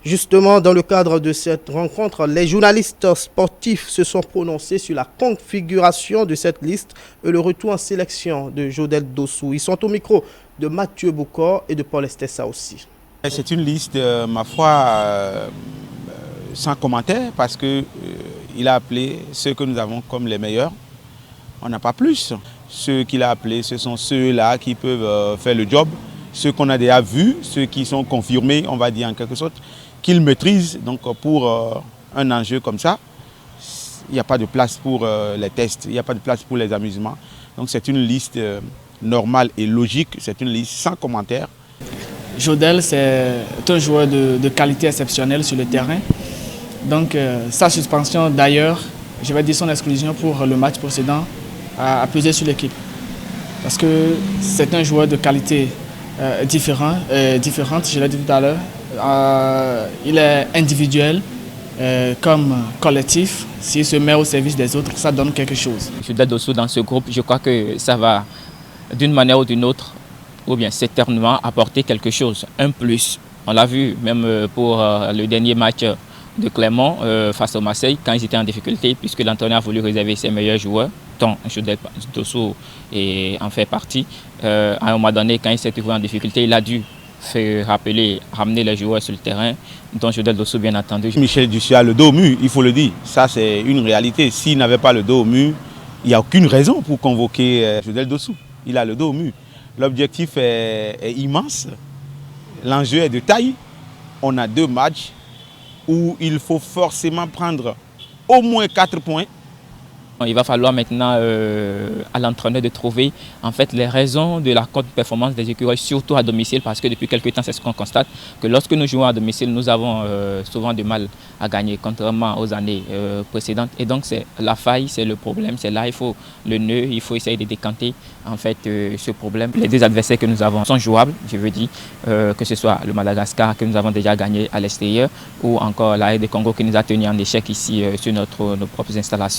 Justement, dans le cadre de cette rencontre, les journalistes sportifs se sont prononcés sur la configuration de cette liste et le retour en sélection de Jodel Dossou. Ils sont au micro de Mathieu Boukor et de Paul Estessa aussi. C'est une liste, ma foi, sans commentaire parce qu'il a appelé ceux que nous avons comme les meilleurs. On n'a pas plus. Ceux qu'il a appelés, ce sont ceux-là qui peuvent faire le job. Ceux qu'on a déjà vus, ceux qui sont confirmés, on va dire en quelque sorte, qu'ils maîtrisent. Donc pour un enjeu comme ça, il n'y a pas de place pour les tests, il n'y a pas de place pour les amusements. Donc c'est une liste normale et logique, c'est une liste sans commentaire. Jodel, c'est un joueur de qualité exceptionnelle sur le terrain. Donc sa suspension d'ailleurs, je vais dire son exclusion pour le match précédent, a pesé sur l'équipe. Parce que c'est un joueur de qualité différente, je l'ai dit tout à l'heure. Il est individuel comme collectif. S'il se met au service des autres, ça donne quelque chose. Jodel Dossou dans ce groupe, je crois que ça va d'une manière ou d'une autre, ou bien certainement apporter quelque chose, un plus. On l'a vu même pour le dernier match de Clermont face au Marseille, quand ils étaient en difficulté, puisque l'entraîneur a voulu réserver ses meilleurs joueurs, dont Jodel Dossou en fait partie. À un moment donné, quand il s'est trouvé en difficulté, il a dû ramener les joueurs sur le terrain, dont Jodel Dossou bien entendu. Michel Dussier a le dos au mur, il faut le dire. Ça c'est une réalité. S'il n'avait pas le dos au mur, il n'y a aucune raison pour convoquer Jodel Dossou. Il a le dos au mur. L'objectif est immense, l'enjeu est de taille. On a 2 matchs où il faut forcément prendre au moins 4 points. Il va falloir maintenant à l'entraîneur de trouver en fait les raisons de la contre-performance des écureuils, surtout à domicile, parce que depuis quelques temps, c'est ce qu'on constate, que lorsque nous jouons à domicile, nous avons souvent du mal à gagner, contrairement aux années précédentes. Et donc c'est la faille, c'est le problème, c'est là, il faut le nœud, il faut essayer de décanter en fait ce problème. Les 2 adversaires que nous avons sont jouables, je veux dire, que ce soit le Madagascar que nous avons déjà gagné à l'extérieur, ou encore la RD Congo qui nous a tenu en échec ici sur nos propres installations.